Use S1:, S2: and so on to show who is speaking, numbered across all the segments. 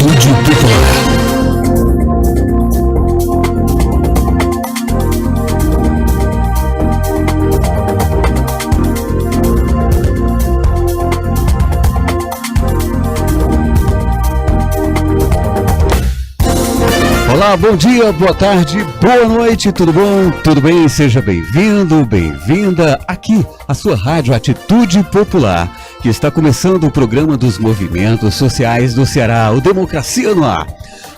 S1: Atitude Popular.
S2: Olá, bom dia, boa tarde, boa noite, tudo bom? Tudo bem? Seja bem-vindo, bem-vinda aqui, a sua rádio Atitude Popular, que está começando o programa dos movimentos sociais do Ceará, o Democracia no Ar.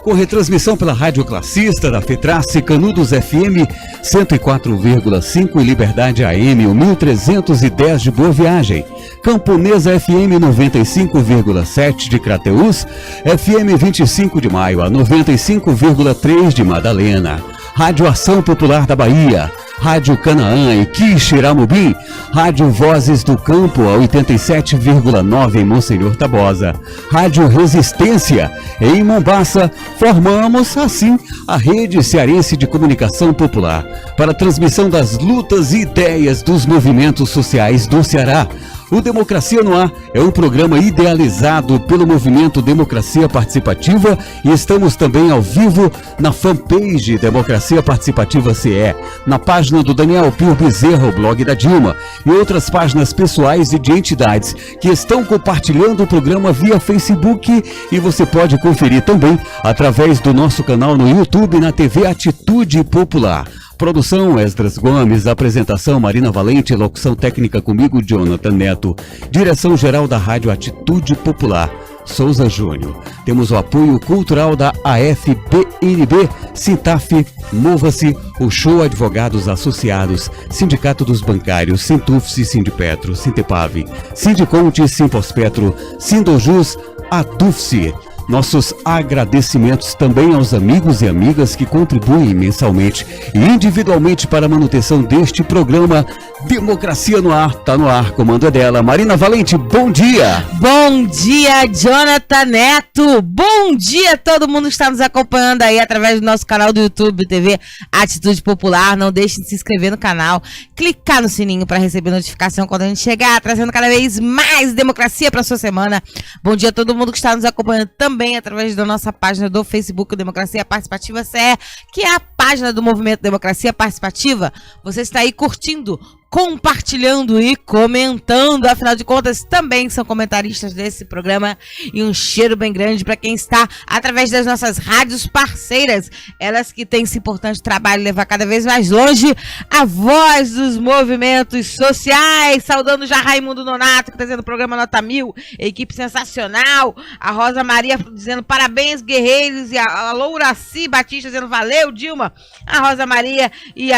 S2: Com retransmissão pela Rádio Classista da FETRACE, Canudos FM 104,5 e Liberdade AM 1310 de Boa Viagem, Camponesa FM 95,7 de Crateús, FM 25 de Maio a 95,3 de Madalena, Rádio Ação Popular da Bahia, Rádio Canaã e Quixeramobim, Rádio Vozes do Campo a 87,9 em Monsenhor Tabosa, Rádio Resistência em Mombaça. Formamos assim a Rede Cearense de Comunicação Popular para a transmissão das lutas e ideias dos movimentos sociais do Ceará. O Democracia no Ar é um programa idealizado pelo movimento Democracia Participativa e estamos também ao vivo na fanpage Democracia Participativa CE, na página do Daniel Pio Bezerra, o blog da Dilma, e outras páginas pessoais e de entidades que estão compartilhando o programa via Facebook, e você pode conferir também através do nosso canal no YouTube na TV Atitude Popular. Produção Esdras Gomes, apresentação Marina Valente, locução técnica comigo, Jonathan Neto, direção geral da Rádio Atitude Popular, Souza Júnior. Temos o apoio cultural da AFBNB, Sintaf, Mova-se, o Show Advogados Associados, Sindicato dos Bancários, Sintufse, Sindipetro, Sintepave, Sindiconte, Simpospetro, Sindojus, Atufse. Nossos agradecimentos também aos amigos e amigas que contribuem mensalmente e individualmente para a manutenção deste programa. Democracia no Ar, tá no ar, comando é dela. Marina Valente, bom dia!
S3: Bom dia, Jonathan Neto! Bom dia a todo mundo que está nos acompanhando aí através do nosso canal do YouTube, TV Atitude Popular. Não deixe de se inscrever no canal, clicar no sininho para receber notificação quando a gente chegar, trazendo cada vez mais democracia para sua semana. Bom dia a todo mundo que está nos acompanhando também através da nossa página do Facebook Democracia Participativa CE, que é a página do Movimento Democracia Participativa. Você está aí curtindo, compartilhando e comentando, afinal de contas também são comentaristas desse programa, e um cheiro bem grande para quem está através das nossas rádios parceiras, elas que têm esse importante trabalho de levar cada vez mais longe a voz dos movimentos sociais. Saudando já Raimundo Nonato, que está dizendo o programa Nota 1000, equipe sensacional, a Rosa Maria dizendo parabéns guerreiros, e a Louraci Batista dizendo valeu Dilma, a Rosa Maria e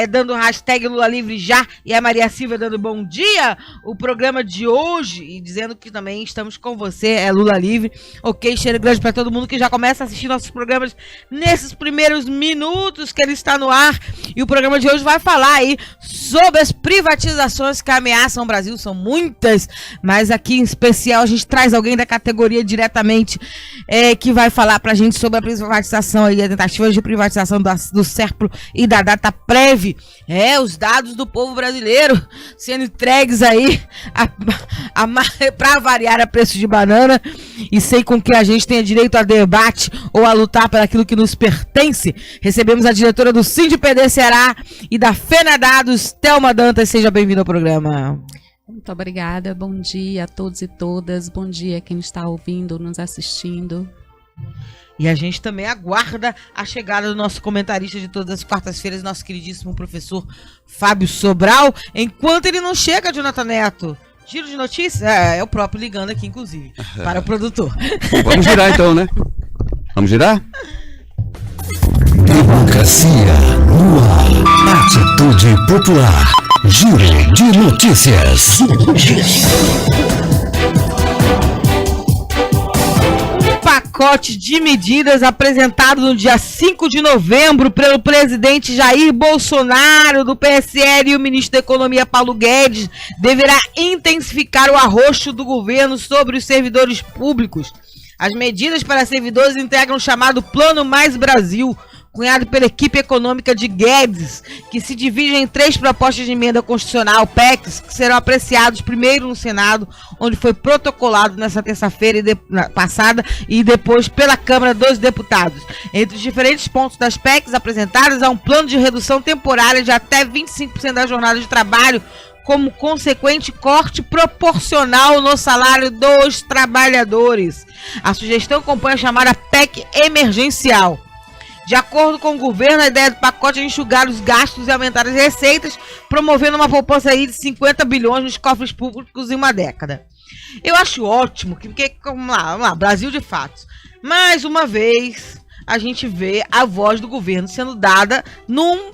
S3: dando hashtag Lula Livre já, e a Maria Silva dando bom dia, o programa de hoje, e dizendo que também estamos com você, é Lula Livre. Ok, cheiro grande para todo mundo que já começa a assistir nossos programas nesses primeiros minutos que ele está no ar. E o programa de hoje vai falar aí sobre as privatizações que ameaçam o Brasil. São muitas, mas aqui em especial a gente traz alguém da categoria diretamente, que vai falar pra gente sobre a privatização aí, a tentativa de privatização do Serpro e da Dataprev. Os dados do povo brasileiro sendo entregues aí para variar a preço de banana, e sei com que a gente tenha direito a debate ou a lutar por aquilo que nos pertence. Recebemos a diretora do Sindipd Ceará e da FENADADOS, Thelma Dantas. Seja bem-vinda ao programa.
S4: Muito obrigada, bom dia a todos e todas, bom dia a quem está ouvindo, nos assistindo.
S3: E a gente também aguarda a chegada do nosso comentarista de todas as quartas-feiras, nosso queridíssimo professor Fábio Sobral. Enquanto ele não chega, Jonathan Neto, giro de notícias? É o próprio ligando aqui, inclusive, para o produtor.
S2: Vamos girar então, né? Vamos girar?
S1: Democracia no ar. Atitude Popular. Giro de notícias.
S3: Pacote de medidas apresentado no dia 5 de novembro pelo presidente Jair Bolsonaro, do PSL, e o ministro da Economia, Paulo Guedes, deverá intensificar o arroxo do governo sobre os servidores públicos. As medidas para servidores integram o chamado Plano Mais Brasil, cunhado pela equipe econômica de Guedes, que se divide em 3 propostas de emenda constitucional, PECs, que serão apreciados primeiro no Senado, onde foi protocolado nessa terça-feira passada, e depois pela Câmara dos Deputados. Entre os diferentes pontos das PECs apresentadas, há um plano de redução temporária de até 25% da jornada de trabalho, como consequente corte proporcional no salário dos trabalhadores. A sugestão compõe a chamada PEC emergencial. De acordo com o governo, a ideia do pacote é enxugar os gastos e aumentar as receitas, promovendo uma poupança aí de 50 bilhões nos cofres públicos em uma década. Eu acho ótimo, vamos lá, Brasil de fatos. Mais uma vez, a gente vê a voz do governo sendo dada numa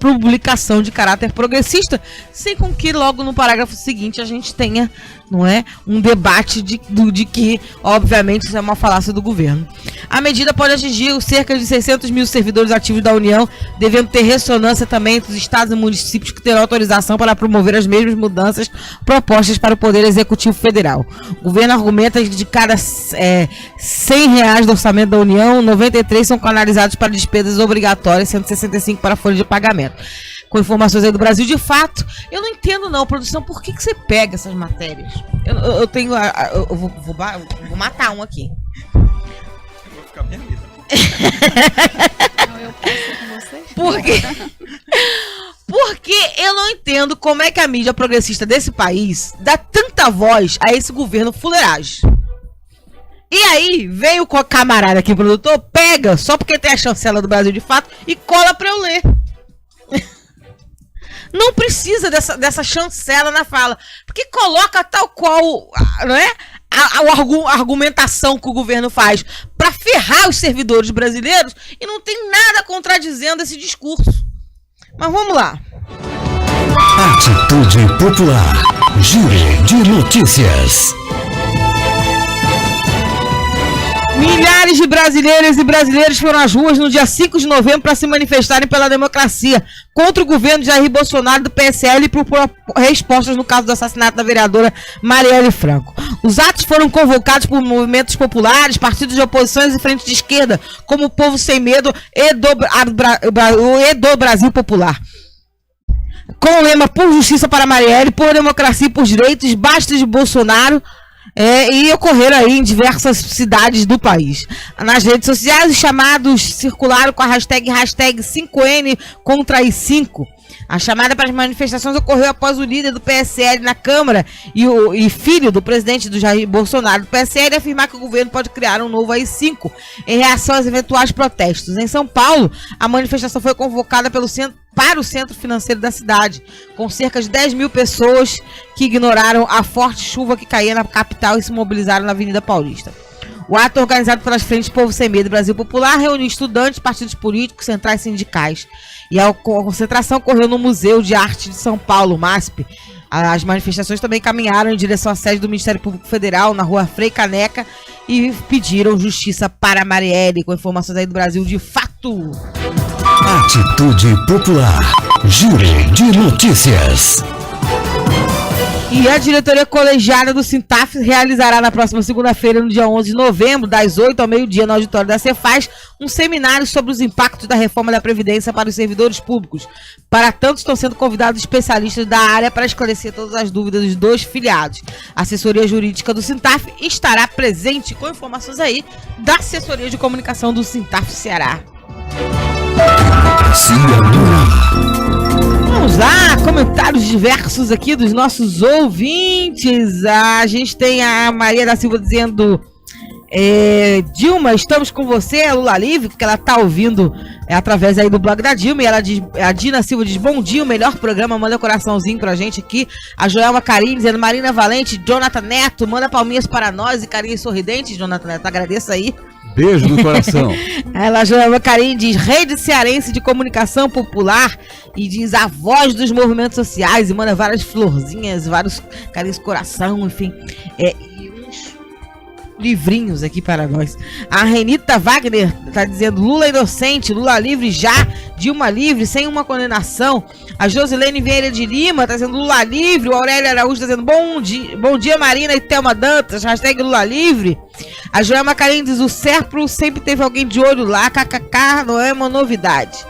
S3: publicação de caráter progressista, sem com que logo no parágrafo seguinte a gente tenha, não é, um debate de que, obviamente, isso é uma falácia do governo. A medida pode atingir os cerca de 600 mil servidores ativos da União, devendo ter ressonância também entre os estados e municípios que terão autorização para promover as mesmas mudanças propostas para o Poder Executivo Federal. O governo argumenta que de cada R$100 do orçamento da União, 93 são canalizados para despesas obrigatórias, 165 para folha de pagamento. Com informações aí do Brasil de fato, eu não entendo não, produção, por que você pega essas matérias? Eu vou matar um aqui.
S5: Eu vou ficar minha vida.
S4: Não, eu passo com vocês.
S3: Por quê? Porque eu não entendo como é que a mídia progressista desse país dá tanta voz a esse governo fuleiragem. E aí, veio com a camarada aqui, produtor, pega, só porque tem a chancela do Brasil de fato, e cola pra eu ler. Não precisa dessa chancela na fala, porque coloca tal qual, não é? A argumentação que o governo faz para ferrar os servidores brasileiros e não tem nada contradizendo esse discurso. Mas vamos lá.
S1: Atitude Popular. Giro de notícias.
S3: Milhares de brasileiras e brasileiros foram às ruas no dia 5 de novembro para se manifestarem pela democracia contra o governo de Jair Bolsonaro do PSL e por respostas no caso do assassinato da vereadora Marielle Franco. Os atos foram convocados por movimentos populares, partidos de oposições e frentes de esquerda, como o Povo Sem Medo e do Brasil Popular. Com o lema Por Justiça para Marielle, por Democracia e por Direitos, basta de Bolsonaro. E ocorreram aí em diversas cidades do país. Nas redes sociais, os chamados circularam com a hashtag 5N contra AI5. A chamada para as manifestações ocorreu após o líder do PSL na Câmara e filho do presidente do Jair Bolsonaro do PSL afirmar que o governo pode criar um novo AI5 em reação aos eventuais protestos. Em São Paulo, a manifestação foi convocada para o centro financeiro da cidade, com cerca de 10 mil pessoas que ignoraram a forte chuva que caía na capital e se mobilizaram na Avenida Paulista. O ato, organizado pelas frentes Povo Sem Medo e Brasil Popular, reuniu estudantes, partidos políticos, centrais sindicais. E a concentração ocorreu no Museu de Arte de São Paulo, MASP. As manifestações também caminharam em direção à sede do Ministério Público Federal, na rua Frei Caneca, e pediram justiça para Marielle, com informações aí do Brasil de fato.
S1: Atitude Popular. Giro de notícias.
S3: E a diretoria colegiada do Sintaf realizará na próxima segunda-feira, no dia 11 de novembro, das 8 ao meio-dia, no auditório da Cefaz, um seminário sobre os impactos da reforma da Previdência para os servidores públicos. Para tanto, estão sendo convidados especialistas da área para esclarecer todas as dúvidas dos filiados. A assessoria jurídica do Sintaf estará presente com informações aí da assessoria de comunicação do Sintaf Ceará.
S1: Democracia no ar.
S3: Vamos lá, comentários diversos aqui dos nossos ouvintes. A gente tem a Maria da Silva dizendo: Dilma, estamos com você, Lula livre, porque ela tá ouvindo através aí do blog da Dilma. E ela diz, a Dina Silva diz: bom dia, o melhor programa, manda coraçãozinho pra gente aqui. A Joelma Carim dizendo: Marina Valente, Jonathan Neto, manda palminhas para nós e carinhos sorridentes. Jonathan Neto, agradeço aí.
S2: Beijo no coração.
S3: Ela, Joelma Carim, diz: Rede Cearense de Comunicação Popular, e diz a voz dos movimentos sociais, e manda várias florzinhas, vários carinhos coração, enfim. livrinhos aqui para nós. A Renita Wagner tá dizendo Lula inocente, Lula livre já, Dilma livre, sem uma condenação. A Josilene Vieira de Lima tá dizendo Lula livre. O Aurélio Araújo tá dizendo bom dia Marina e Thelma Dantas, hashtag Lula livre. A Joelma Karim diz o Serpro sempre teve alguém de olho lá, kkk, não é uma novidade.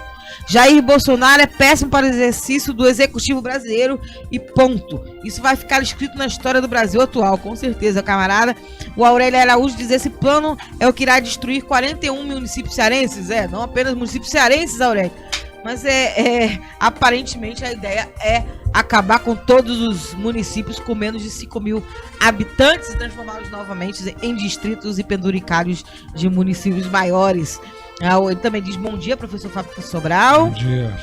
S3: Jair Bolsonaro é péssimo para o exercício do executivo brasileiro e ponto. Isso vai ficar escrito na história do Brasil atual, com certeza, camarada. O Aurélio Araújo diz esse plano é o que irá destruir 41 municípios cearenses. Não apenas municípios cearenses, Aurélio, mas aparentemente a ideia é acabar com todos os municípios com menos de 5 mil habitantes e transformá-los novamente em distritos e penduricários de municípios maiores. Ele também diz bom dia, professor Fábio Sobral.
S6: Bom dia.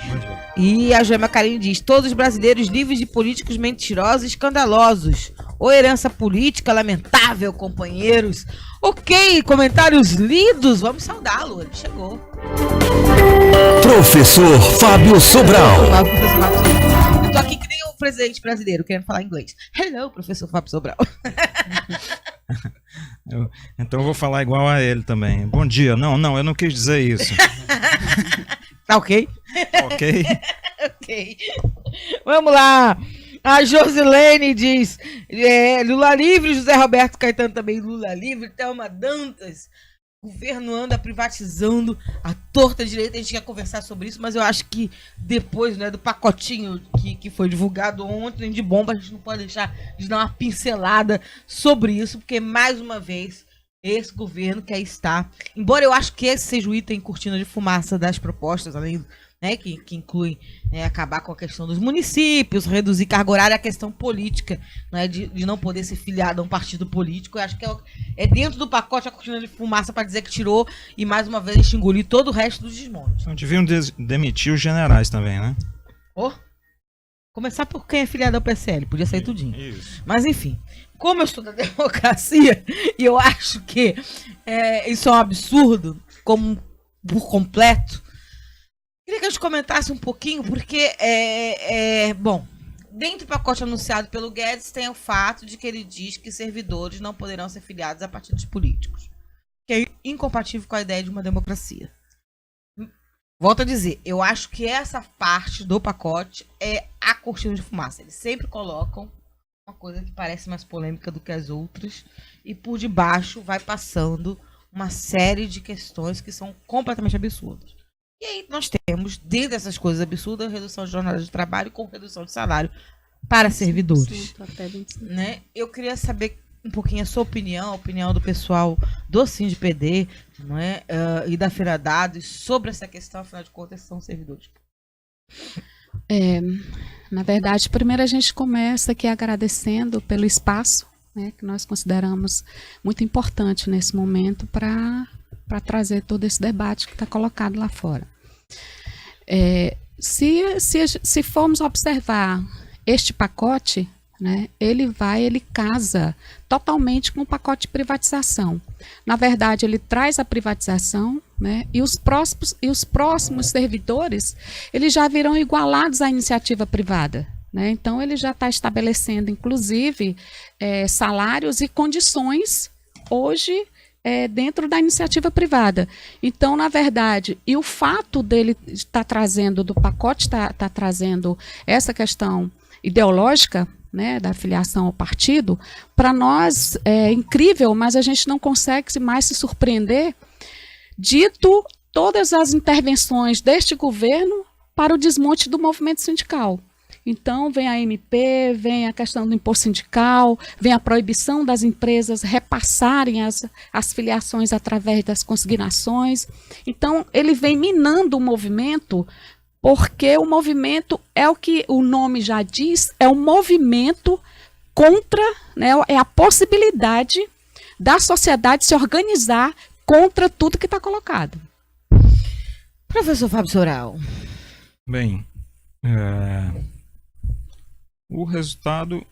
S3: E a Joema Carinho diz, todos os brasileiros livres de políticos mentirosos e escandalosos. Ou herança política lamentável, companheiros. Ok, comentários lidos. Vamos saudá-lo, ele chegou.
S1: Professor Fábio Sobral.
S3: Eu tô aqui que nem o presidente brasileiro, querendo falar inglês. Hello, professor Fábio Sobral.
S5: Então eu vou falar igual a ele também. Bom dia. Não, eu não quis dizer isso.
S3: Tá ok?
S5: Ok.
S3: Ok. Vamos lá. A Josilene diz Lula livre, José Roberto Caetano também Lula livre, Thelma Dantas. O governo anda privatizando a torta direita. A gente quer conversar sobre isso, mas eu acho que depois, né, do pacotinho que foi divulgado ontem de bomba, a gente não pode deixar de dar uma pincelada sobre isso, porque mais uma vez esse governo quer estar, embora eu acho que esse seja o item cortina de fumaça das propostas, além, né, que inclui acabar com a questão dos municípios, reduzir carga horária, a questão política, né, de não poder ser filiado a um partido político. Eu acho que é dentro do pacote a cortina de fumaça para dizer que tirou e mais uma vez engolir todo o resto dos desmontes.
S5: Então, deviam demitir os generais também, né?
S3: Começar por quem é filiado ao PSL, podia sair tudinho.
S5: Isso.
S3: Mas enfim, como eu sou da democracia e eu acho que isso é um absurdo por completo, queria que a gente comentasse um pouquinho, porque, bom, dentro do pacote anunciado pelo Guedes tem o fato de que ele diz que servidores não poderão ser filiados a partidos políticos, que é incompatível com a ideia de uma democracia. Volto a dizer, eu acho que essa parte do pacote é a cortina de fumaça. Eles sempre colocam uma coisa que parece mais polêmica do que as outras e por debaixo vai passando uma série de questões que são completamente absurdas. E aí nós temos, dentro dessas coisas absurdas, redução de jornada de trabalho com redução de salário para servidores. Né? Eu queria saber um pouquinho a sua opinião, a opinião do pessoal do Sindipd, não é? E da Feira Dados sobre essa questão, afinal de contas, são servidores.
S4: Na verdade, primeiro a gente começa aqui agradecendo pelo espaço, né, que nós consideramos muito importante nesse momento para trazer todo esse debate que está colocado lá fora. Se formos observar este pacote, né, ele casa totalmente com o pacote de privatização. Na verdade, ele traz a privatização, né, e os próximos servidores eles já virão igualados à iniciativa privada. Né? Então, ele já está estabelecendo, inclusive, salários e condições hoje dentro da iniciativa privada. Então, na verdade, e o fato dele estar trazendo, do pacote está trazendo essa questão ideológica, né, da filiação ao partido, para nós é incrível, mas a gente não consegue mais se surpreender, dito todas as intervenções deste governo para o desmonte do movimento sindical. Então, vem a MP, vem a questão do imposto sindical, vem a proibição das empresas repassarem as filiações através das consignações. Então, ele vem minando o movimento, porque o movimento é o que o nome já diz, é um movimento contra, né, é a possibilidade da sociedade se organizar contra tudo que está colocado.
S3: Professor Fábio Sobral.
S5: Bem, o resultado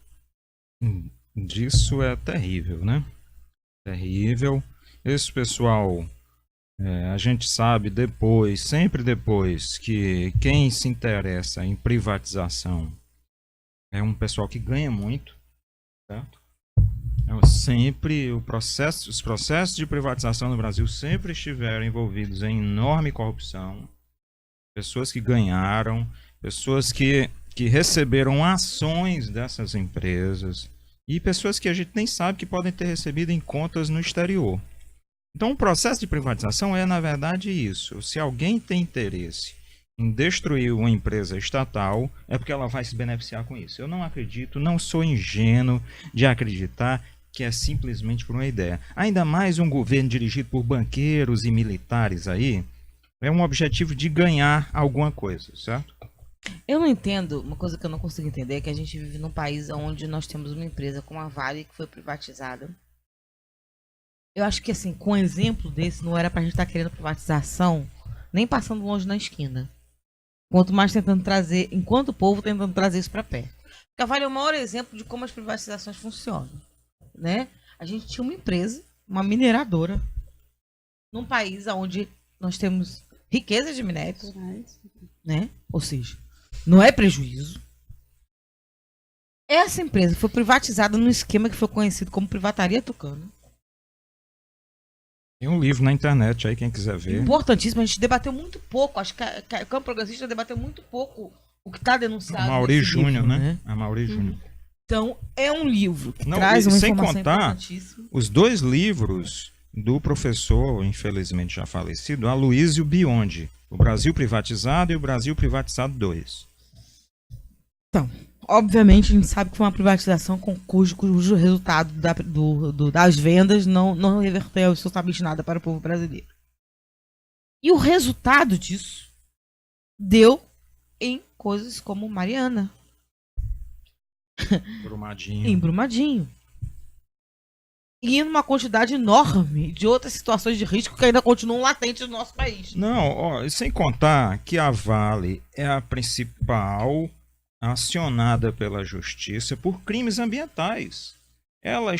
S5: disso é terrível, né? Terrível. Esse pessoal, a gente sabe depois, sempre depois, que quem se interessa em privatização é um pessoal que ganha muito, certo? Sempre os processos de privatização no Brasil sempre estiveram envolvidos em enorme corrupção. Pessoas que ganharam, pessoas que receberam ações dessas empresas e pessoas que a gente nem sabe que podem ter recebido em contas no exterior. Então o processo de privatização é, na verdade, isso. Se alguém tem interesse em destruir uma empresa estatal, é porque ela vai se beneficiar com isso. Eu não acredito, não sou ingênuo de acreditar que é simplesmente por uma ideia. Ainda mais um governo dirigido por banqueiros e militares aí, é um objetivo de ganhar alguma coisa, certo?
S3: Eu não entendo, uma coisa que eu não consigo entender é que a gente vive num país onde nós temos uma empresa como a Vale que foi privatizada. Eu acho que assim, com um exemplo desse, não era pra gente estar querendo privatização, nem passando longe na esquina. Quanto mais tentando trazer, enquanto o povo tentando trazer isso pra perto. Porque a Vale é o maior exemplo de como as privatizações funcionam, né? A gente tinha uma empresa, uma mineradora, num país onde nós temos riqueza de minérios, né? Ou seja, não é prejuízo. Essa empresa foi privatizada num esquema que foi conhecido como Privataria Tucano.
S5: Tem um livro na internet aí, quem quiser ver.
S3: Importantíssimo, a gente debateu muito pouco, acho que o campo progressista debateu muito pouco o que está denunciado.
S5: A Mauri Júnior,
S3: livro,
S5: né? A Mauri Júnior.
S3: Então, é um livro que
S5: Não,
S3: traz uma
S5: sem
S3: informação
S5: contar
S3: importantíssima.
S5: os dois livros do professor, infelizmente já falecido, Aloysio Biondi, O Brasil Privatizado e O Brasil Privatizado 2.
S3: Então, obviamente, a gente sabe que foi uma privatização cujo resultado das vendas não reverteu absolutamente nada para o povo brasileiro. E o resultado disso deu em coisas como Mariana.
S5: Brumadinho.
S3: Em Brumadinho. E numa quantidade enorme de outras situações de risco que ainda continuam latentes no nosso país.
S5: Não, ó, sem contar que a Vale é a principal acionada pela justiça por crimes ambientais. Ela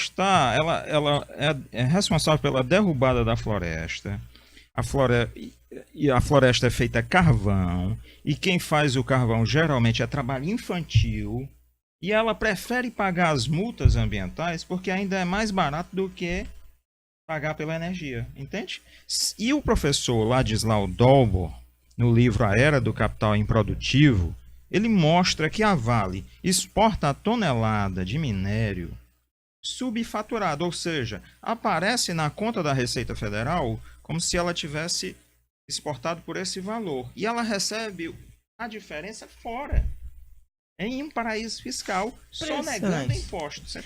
S5: é responsável pela derrubada da floresta. E a floresta é feita a carvão. E quem faz o carvão geralmente é trabalho infantil. E ela prefere pagar as multas ambientais porque ainda é mais barato do que pagar pela energia, entende? E o professor Ladislau Dolbor, no livro A Era do Capital Improdutivo, ele mostra que a Vale exporta a tonelada de minério subfaturado, ou seja, aparece na conta da Receita Federal como se ela tivesse exportado por esse valor. E ela recebe a diferença fora, em um paraíso fiscal, sonegando impostos.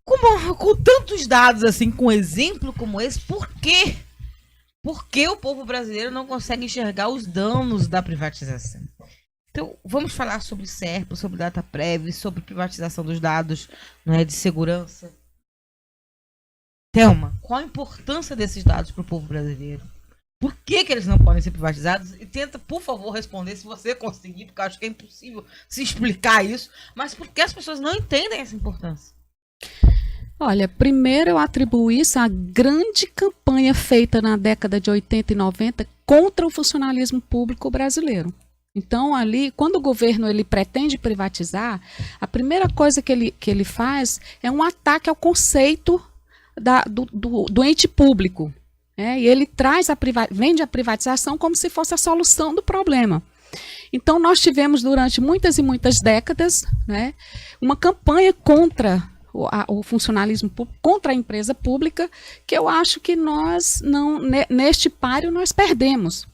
S3: Com tantos dados assim, com exemplo como esse, por quê? Por que o povo brasileiro não consegue enxergar os danos da privatização? Então, vamos falar sobre SERPO, sobre DataPrev, sobre privatização dos dados, não é, de segurança. Thelma, qual a importância desses dados para o povo brasileiro? Por que eles não podem ser privatizados? E tenta, por favor, responder se você conseguir, porque eu acho que é impossível se explicar isso. Mas por que as pessoas não entendem essa importância?
S4: Olha, primeiro eu atribuo isso à grande campanha feita na década de 80 e 90 contra o funcionalismo público brasileiro. Então, ali, quando o governo ele pretende privatizar, a primeira coisa que ele faz é um ataque ao conceito do ente público. E ele vende a privatização como se fosse a solução do problema. Então, nós tivemos durante muitas e muitas décadas, né, uma campanha contra o funcionalismo público, contra a empresa pública, que eu acho que nós, neste páreo, nós perdemos.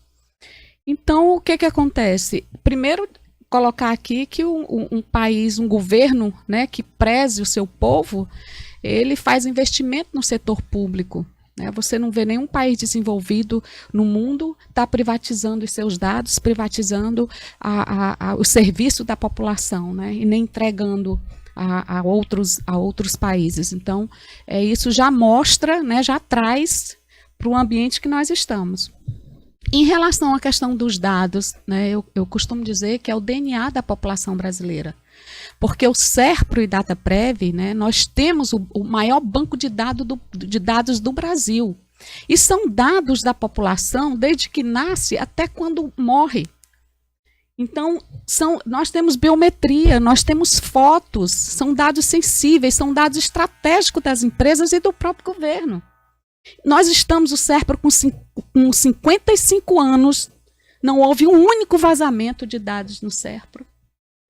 S4: Então, o que acontece? Primeiro, colocar aqui que um país, um governo, né, que preze o seu povo, ele faz investimento no setor público. Você não vê nenhum país desenvolvido no mundo está privatizando os seus dados, privatizando o serviço da população, né, e nem entregando a outros países. Então, isso já mostra, né, já traz para o ambiente que nós estamos. Em relação à questão dos dados, né, eu costumo dizer que é o DNA da população brasileira. Porque o SERPRO e DataPrev, né, nós temos o maior banco de dados do Brasil. E são dados da população desde que nasce até quando morre. Então, nós temos biometria, nós temos fotos, são dados sensíveis, são dados estratégicos das empresas e do próprio governo. Nós estamos, o SERPRO, com 55 anos, não houve um único vazamento de dados no SERPRO,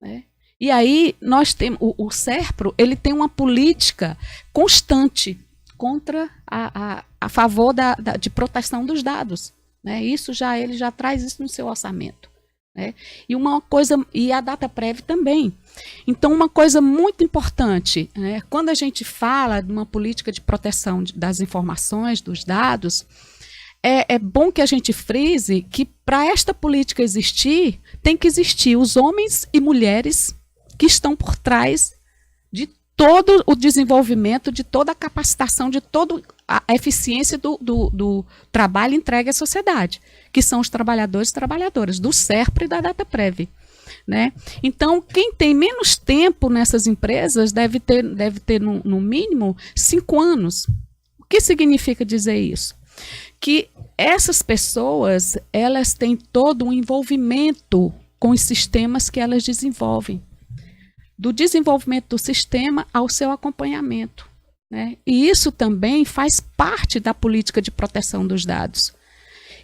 S4: né? E aí, nós temos, o SERPRO, ele tem uma política constante contra a favor de proteção dos dados, né? Ele já traz isso no seu orçamento, né? E uma coisa, e a DataPrev também. Então, uma coisa muito importante, né? Quando a gente fala de uma política de proteção das informações, dos dados, é bom que a gente frise que para esta política existir, tem que existir os homens e mulheres que estão por trás de todo o desenvolvimento, de toda a capacitação, de toda a eficiência do trabalho entregue à sociedade, que são os trabalhadores e trabalhadoras, do SERPRO e da DataPrev, né? Então, quem tem menos tempo nessas empresas deve ter no mínimo 5 anos. O que significa dizer isso? Que essas pessoas, elas têm todo um envolvimento com os sistemas que elas desenvolvem. Do desenvolvimento do sistema ao seu acompanhamento, né? E isso também faz parte da política de proteção dos dados.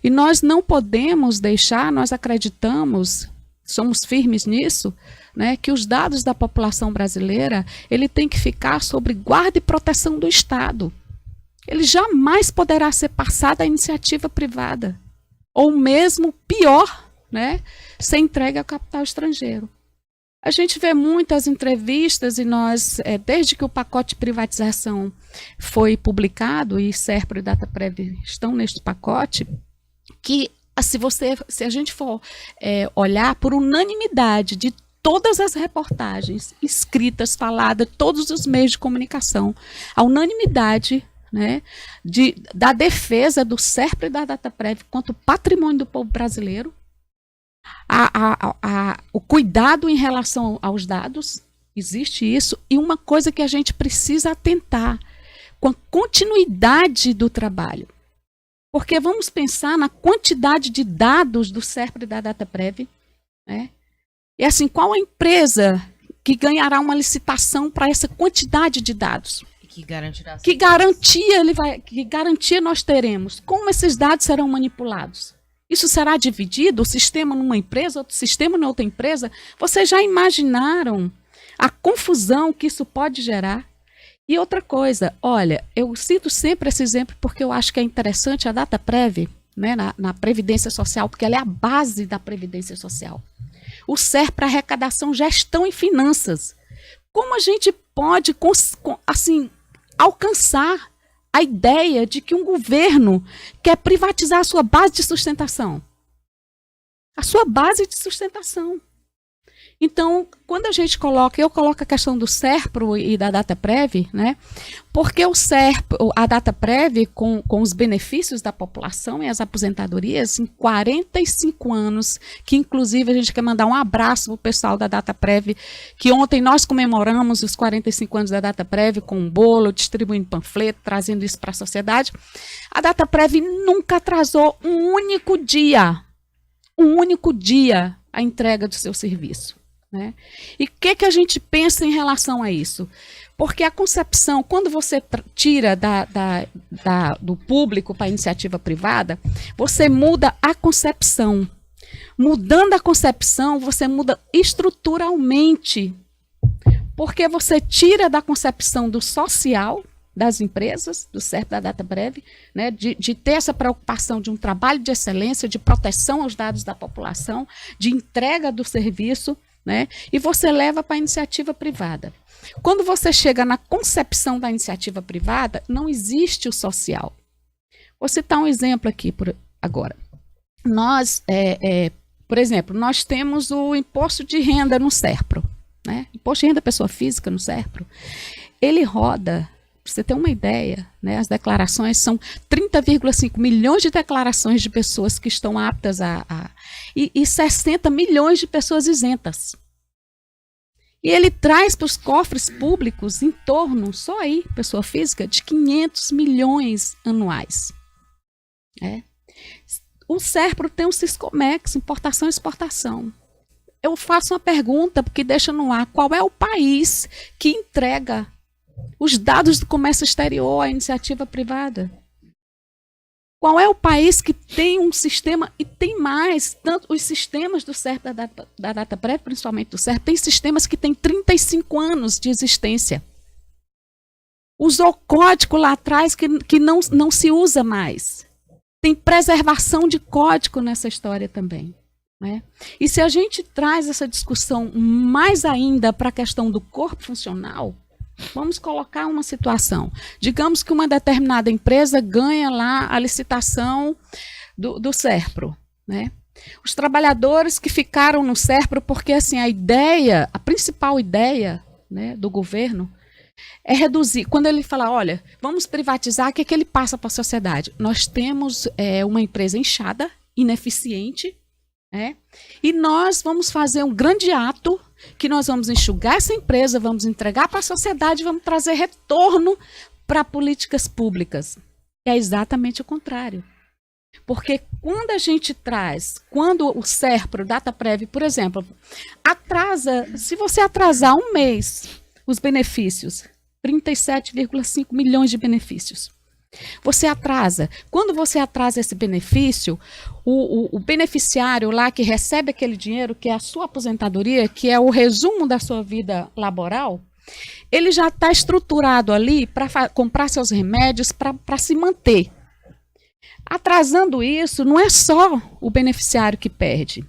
S4: E nós não podemos deixar, nós acreditamos, somos firmes nisso, né, que os dados da população brasileira, ele tem que ficar sob guarda e proteção do Estado. Ele jamais poderá ser passado à iniciativa privada, ou mesmo pior, né, ser entregue ao capital estrangeiro. A gente vê muitas entrevistas e nós, desde que o pacote de privatização foi publicado, e SERPRO e DataPrev estão neste pacote, que se a gente for olhar por unanimidade de todas as reportagens escritas, faladas, todos os meios de comunicação, a unanimidade, né, da defesa do SERPRO e da DataPrev quanto patrimônio do povo brasileiro, o cuidado em relação aos dados, existe isso, e uma coisa que a gente precisa atentar, com a continuidade do trabalho. Porque vamos pensar na quantidade de dados do SERPRO e da DataPrev, né? E assim, qual a empresa que ganhará uma licitação para essa quantidade de dados?
S3: Que garantirá?
S4: Que garantia nós teremos? Como esses dados serão manipulados? Isso será dividido, o sistema numa empresa, outro sistema em outra empresa? Vocês já imaginaram a confusão que isso pode gerar? E outra coisa, olha, eu cito sempre esse exemplo porque eu acho que é interessante a DataPrev, né, na Previdência Social, porque ela é a base da Previdência Social. O SERPRO para arrecadação, gestão e finanças. Como a gente pode, assim, alcançar a ideia de que um governo quer privatizar a sua base de sustentação? A sua base de sustentação. Então, quando a gente eu coloco a questão do SERPRO e da DataPrev, né? Porque o SERPRO, a DataPrev, com os benefícios da população e as aposentadorias, em 45 anos, que inclusive a gente quer mandar um abraço para o pessoal da DataPrev, que ontem nós comemoramos os 45 anos da DataPrev com um bolo, distribuindo panfleto, trazendo isso para a sociedade. A DataPrev nunca atrasou um único dia a entrega do seu serviço, né? E o que a gente pensa em relação a isso? Porque a concepção, quando você tira do público para a iniciativa privada, você muda a concepção. Mudando a concepção, você muda estruturalmente. Porque você tira da concepção do social das empresas, do SERPRO da DataPrev, né, de ter essa preocupação de um trabalho de excelência, de proteção aos dados da população, de entrega do serviço, né, e você leva para a iniciativa privada. Quando você chega na concepção da iniciativa privada, não existe o social. Vou citar um exemplo aqui agora. Nós, por exemplo, nós temos o imposto de renda no SERPRO, né? Imposto de renda pessoa física no SERPRO. Ele roda, para você ter uma ideia, né, as declarações são 30,5 milhões de declarações de pessoas que estão aptas e 60 milhões de pessoas isentas. E ele traz para os cofres públicos em torno, só aí, pessoa física, de 500 milhões anuais. O SERPRO tem o Siscomex, importação e exportação. eu faço uma pergunta, porque deixa no ar, qual é o país que entrega os dados do comércio exterior à iniciativa privada? Qual é o país que tem um sistema, e tem mais, tanto os sistemas do SERP, da DataPrev, principalmente do SERP, tem sistemas que têm 35 anos de existência. Usou código lá atrás que não se usa mais. Tem preservação de código nessa história também. Né? E se a gente traz essa discussão mais ainda para a questão do corpo funcional, vamos colocar uma situação. Digamos que uma determinada empresa ganha lá a licitação do SERPRO. Né? Os trabalhadores que ficaram no SERPRO, porque assim, a principal ideia, né, do governo é reduzir. Quando ele fala, olha, vamos privatizar, o que é que ele passa para a sociedade? Nós temos uma empresa inchada, ineficiente, né? E nós vamos fazer um grande ato que nós vamos enxugar essa empresa, vamos entregar para a sociedade, vamos trazer retorno para políticas públicas. É exatamente o contrário. Porque quando a gente quando o SERPRO, o DataPrev, por exemplo, se você atrasar um mês os benefícios, 37,5 milhões de benefícios. Você atrasa. Quando você atrasa esse benefício, o beneficiário lá que recebe aquele dinheiro, que é a sua aposentadoria, que é o resumo da sua vida laboral, ele já está estruturado ali para comprar seus remédios, para se manter. Atrasando isso, não é só o beneficiário que perde.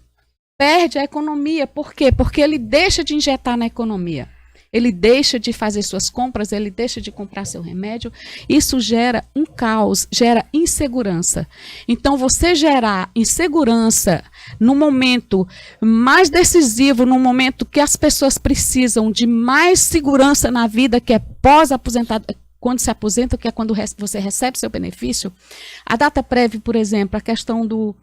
S4: Perde a economia. Por quê? Porque ele deixa de injetar na economia. Ele deixa de fazer suas compras, ele deixa de comprar seu remédio. Isso gera um caos, gera insegurança. Então, você gerar insegurança no momento mais decisivo, no momento que as pessoas precisam de mais segurança na vida, que é pós-aposentado, quando se aposenta, que é quando você recebe seu benefício. A DataPrev, por exemplo, a questão do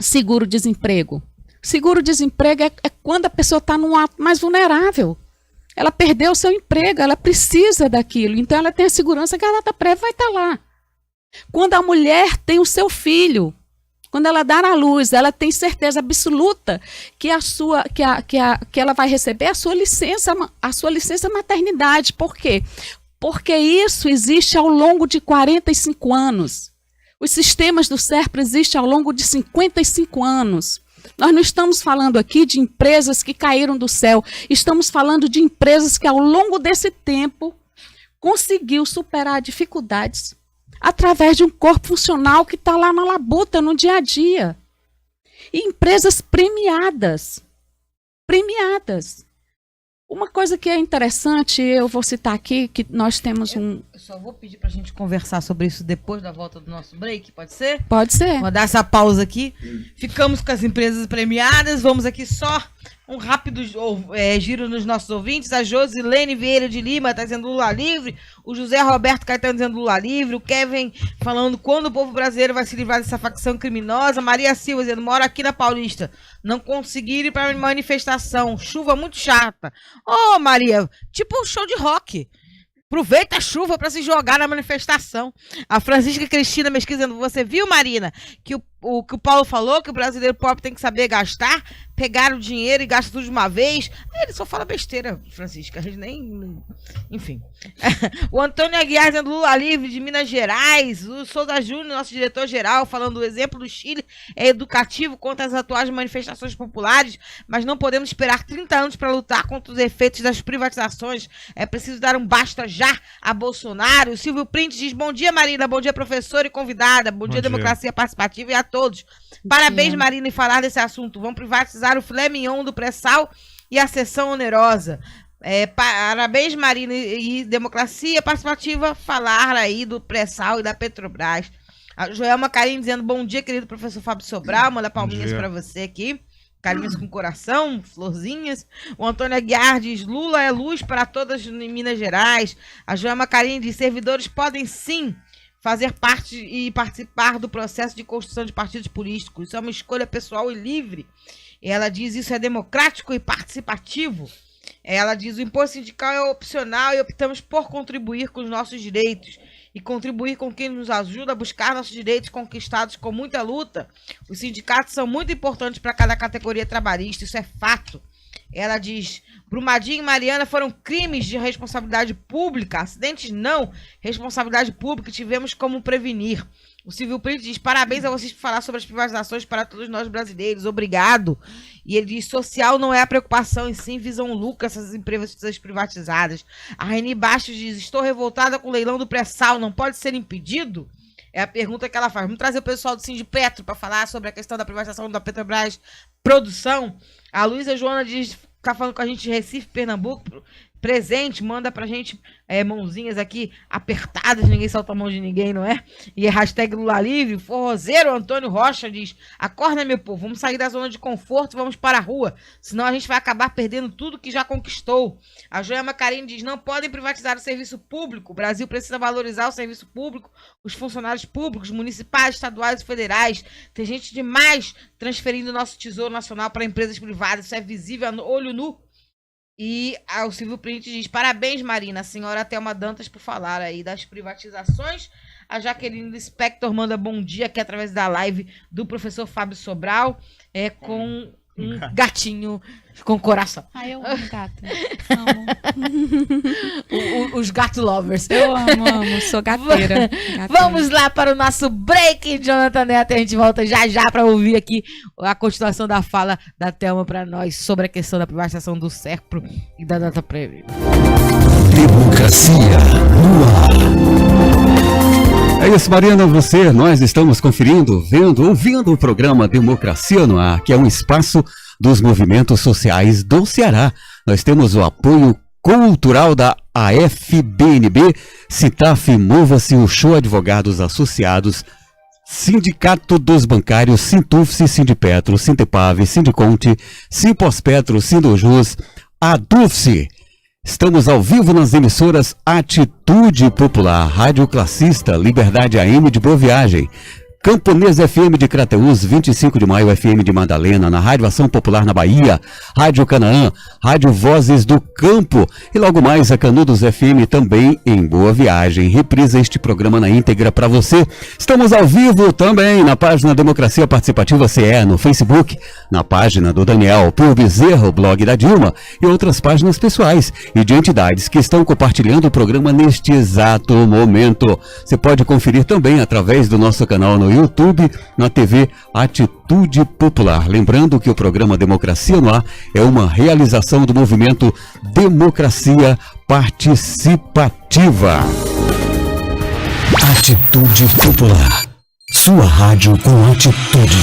S4: seguro-desemprego. Seguro-desemprego é quando a pessoa está num ato mais vulnerável. Ela perdeu o seu emprego, ela precisa daquilo. Então, ela tem a segurança que a DataPrev vai estar lá. Quando a mulher tem o seu filho, quando ela dá à luz, ela tem certeza absoluta que ela vai receber a sua licença maternidade. Por quê? Porque isso existe ao longo de 45 anos. Os sistemas do SERPRO existem ao longo de 55 anos. Nós não estamos falando aqui de empresas que caíram do céu, estamos falando de empresas que ao longo desse tempo conseguiu superar dificuldades através de um corpo funcional que está lá na labuta, no dia a dia. E empresas premiadas. Uma coisa que é interessante, eu vou citar aqui, que nós temos um...
S3: Eu só vou pedir para a gente conversar sobre isso depois da volta do nosso break, pode ser?
S4: Pode ser.
S3: Vou dar essa pausa aqui. Ficamos com as empresas premiadas, vamos aqui só um rápido giro nos nossos ouvintes. A Josilene Vieira de Lima está dizendo Lula livre, o José Roberto Caetano dizendo Lula livre, o Kevin falando quando o povo brasileiro vai se livrar dessa facção criminosa, Maria Silva dizendo moro aqui na Paulista, não consegui ir para manifestação, chuva muito chata. Ô Maria, tipo um show de rock. Aproveita a chuva para se jogar na manifestação. A Francisca Cristina Mesquita dizendo, você viu, Marina, que o que o Paulo falou, que o brasileiro pobre tem que saber gastar, pegar o dinheiro e gastar tudo de uma vez. Aí ele só fala besteira, Francisca. A gente nem... Enfim. O Antônio Aguiar dizendo Lula livre de Minas Gerais. O Souza Júnior, nosso diretor-geral, falando o exemplo do Chile é educativo contra as atuais manifestações populares, mas não podemos esperar 30 anos para lutar contra os efeitos das privatizações. É preciso dar um basta já a Bolsonaro. O Silvio Print diz, bom dia, Marina, bom dia, professor e convidada, bom dia, democracia participativa e a todos. Parabéns, Marina, em falar desse assunto. Vão privatizar o filé mignon do pré-sal e a sessão onerosa. Parabéns, Marina, e democracia participativa, falar aí do pré-sal e da Petrobras. A Joelma Carim dizendo, bom dia, querido professor Fábio Sobral, manda palminhas para você aqui. Carinhos com coração, florzinhas. O Antônio Aguiar diz, Lula é luz para todas em Minas Gerais. A Joelma Carim diz, servidores podem sim fazer parte e participar do processo de construção de partidos políticos. Isso é uma escolha pessoal e livre. Ela diz, isso é democrático e participativo. Ela diz, o imposto sindical é opcional e optamos por contribuir com os nossos direitos. e contribuir com quem nos ajuda a buscar nossos direitos conquistados com muita luta. Os sindicatos são muito importantes para cada categoria trabalhista, isso é fato. Ela diz: Brumadinho e Mariana foram crimes de responsabilidade pública, acidentes não, responsabilidade pública, tivemos como prevenir. O Silvio Print diz: parabéns a vocês por falar sobre as privatizações para todos nós brasileiros, obrigado. E ele diz: social não é a preocupação, e sim visam lucro essas empresas privatizadas. A Reni Bastos diz: estou revoltada com o leilão do pré-sal, não pode ser impedido? É a pergunta que ela faz. Vamos trazer o pessoal do Sindipetro para falar sobre a questão da privatização da Petrobras Produção. A Luísa Joana diz: tá falando com a gente de Recife, Pernambuco, presente, manda pra gente mãozinhas aqui apertadas, ninguém solta a mão de ninguém, não é? E hashtag Lula Livre. Forrozeiro Antônio Rocha diz: acorda, meu povo, vamos sair da zona de conforto, vamos para a rua, senão a gente vai acabar perdendo tudo que já conquistou. A Joelma Carine diz: não podem privatizar o serviço público, o Brasil precisa valorizar o serviço público, os funcionários públicos, municipais, estaduais e federais. Tem gente demais transferindo o nosso tesouro nacional para empresas privadas, isso é visível a olho nu. E o Silvio Print diz: parabéns, Marina, a senhora Thelma Dantas, por falar aí das privatizações. A Jaqueline Spector manda bom dia aqui através da live do professor Fábio Sobral, com um gatinho com coração.
S4: Eu amo gato. Amo.
S3: Os gato lovers.
S4: Eu amo, sou gateira.
S3: Vamos lá para o nosso break, Jonathan Neto. A gente volta já para ouvir aqui a continuação da fala da Thelma para nós sobre a questão da privatização do Serpro e da Dataprev.
S1: Democracia no ar.
S2: É isso, Mariana, nós estamos conferindo, ouvindo o programa Democracia no Ar, que é um espaço dos movimentos sociais do Ceará. Nós temos o apoio cultural da AFBNB, Citaf, Mova-se, o Show Advogados Associados, Sindicato dos Bancários, Sintufse, Sindipetro, Sintepave, Sindiconte, Simpospetro, Sindojus, Adufse. Estamos ao vivo nas emissoras Atitude Popular, Rádio Classista, Liberdade AM de Boa Viagem, Camponesa FM de Crateús, 25 de Maio FM de Madalena, na Rádio Ação Popular na Bahia, Rádio Canaã, Rádio Vozes do Campo e logo mais a Canudos FM também em Boa Viagem. Reprisa este programa na íntegra para você. Estamos ao vivo também na página Democracia Participativa CE, no Facebook, na página do Daniel Pio Bezerra, o blog da Dilma e outras páginas pessoais e de entidades que estão compartilhando o programa neste exato momento. Você pode conferir também através do nosso canal no YouTube, na TV Atitude Popular. Lembrando que o programa Democracia no Ar é uma realização do movimento Democracia Participativa.
S1: Atitude Popular. Sua rádio com atitude.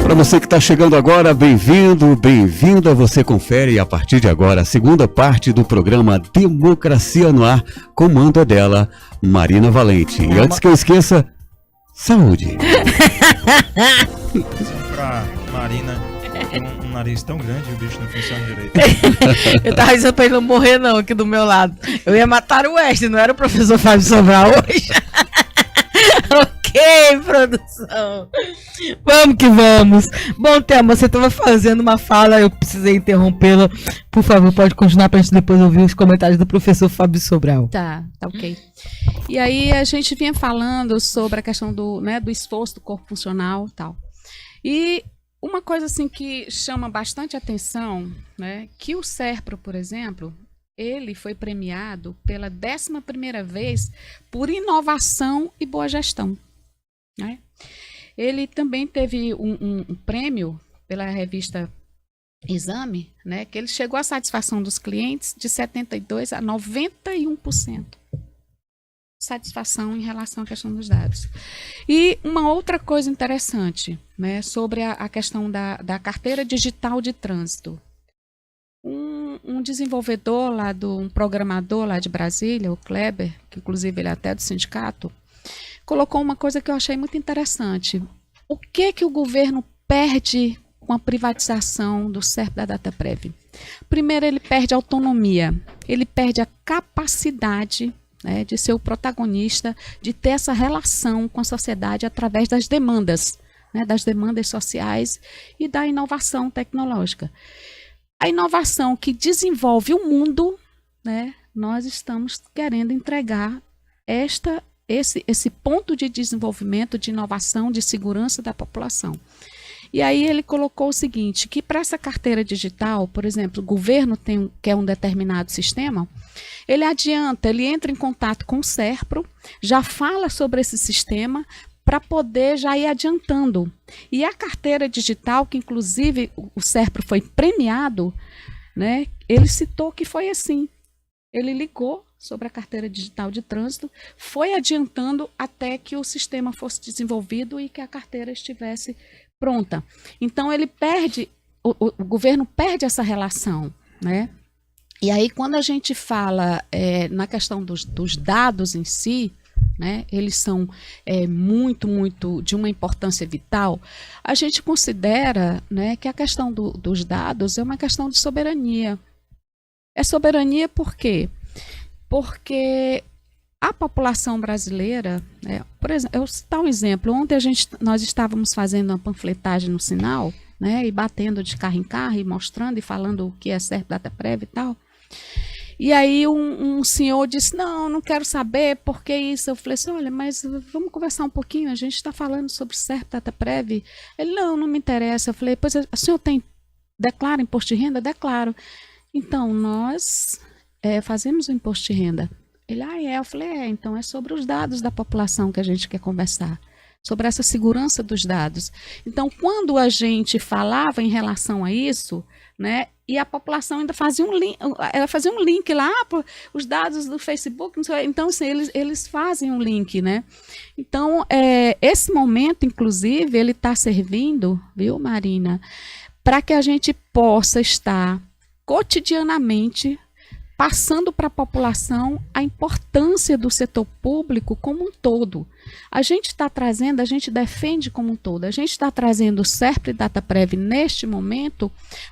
S2: Para você que está chegando agora, bem-vindo, bem-vinda. Você confere a partir de agora a segunda parte do programa Democracia no Ar, comando dela, Marina Valente. E antes que eu esqueça, saúde.
S5: Pra Marina, tem um nariz tão grande, o bicho não funciona direito.
S3: Eu tava dizendo pra ele não morrer não, aqui do meu lado. Eu ia matar o Wesley, não era o professor Fábio Sobral hoje. Ok, produção. Vamos que vamos. Bom, Thelma, você estava fazendo uma fala, eu precisei interrompê-la. Por favor, pode continuar para a gente depois ouvir os comentários do professor Fábio Sobral.
S4: Tá ok. E aí a gente vinha falando sobre a questão do esforço do corpo funcional e tal. E uma coisa assim que chama bastante atenção, né, que o Serpro, por exemplo, ele foi premiado pela 11ª vez por inovação e boa gestão, né? Ele também teve um prêmio pela revista Exame, né, que ele chegou à satisfação dos clientes de 72% a 91%. Satisfação em relação à questão dos dados. E uma outra coisa interessante, né, sobre a questão da carteira digital de trânsito. Um desenvolvedor lá, um programador lá de Brasília, o Kleber, que inclusive ele é até do sindicato, colocou uma coisa que eu achei muito interessante. O que o governo perde com a privatização do Serpro da Dataprev? Primeiro, ele perde a autonomia, ele perde a capacidade, né, de ser o protagonista, de ter essa relação com a sociedade através das demandas, né, das demandas sociais e da inovação tecnológica. A inovação que desenvolve o mundo, né, nós estamos querendo entregar esse ponto de desenvolvimento, de inovação, de segurança da população. E aí ele colocou o seguinte, que para essa carteira digital, por exemplo, o governo quer um determinado sistema, ele entra em contato com o SERPRO, já fala sobre esse sistema, para poder já ir adiantando. E a carteira digital, que inclusive o SERPRO foi premiado, né, ele citou que foi assim. Ele ligou sobre a carteira digital de trânsito, foi adiantando até que o sistema fosse desenvolvido e que a carteira estivesse pronta. Então ele perde, o governo perde essa relação, né? E aí quando a gente fala na questão dos dados em si, né, eles são muito de uma importância vital, a gente considera, né, que a questão dos dados é uma questão de soberania. É soberania por quê? Porque a população brasileira, né, por exemplo, eu vou citar um exemplo. Ontem nós estávamos fazendo uma panfletagem no sinal, né, e batendo de carro em carro e mostrando e falando o que é SERP DataPrev e tal. E aí um senhor disse, não quero saber por que isso. Eu falei assim, olha, mas vamos conversar um pouquinho, a gente está falando sobre SERP DataPrev. Ele, não me interessa. Eu falei, pois o senhor declara imposto de renda? Declaro. Então, nós fazemos o imposto de renda. Ele, eu falei, então é sobre os dados da população que a gente quer conversar, sobre essa segurança dos dados. Então, quando a gente falava em relação a isso, né, e a população ainda fazia um link, ela fazia um link lá, os dados do Facebook, não sei, então assim, eles fazem um link, né? Então, esse momento, inclusive, ele está servindo, viu, Marina, para que a gente possa estar cotidianamente passando para a população a importância do setor público como um todo. A gente está trazendo, a gente defende como um todo, a gente está trazendo o SERP e DataPrev neste momento,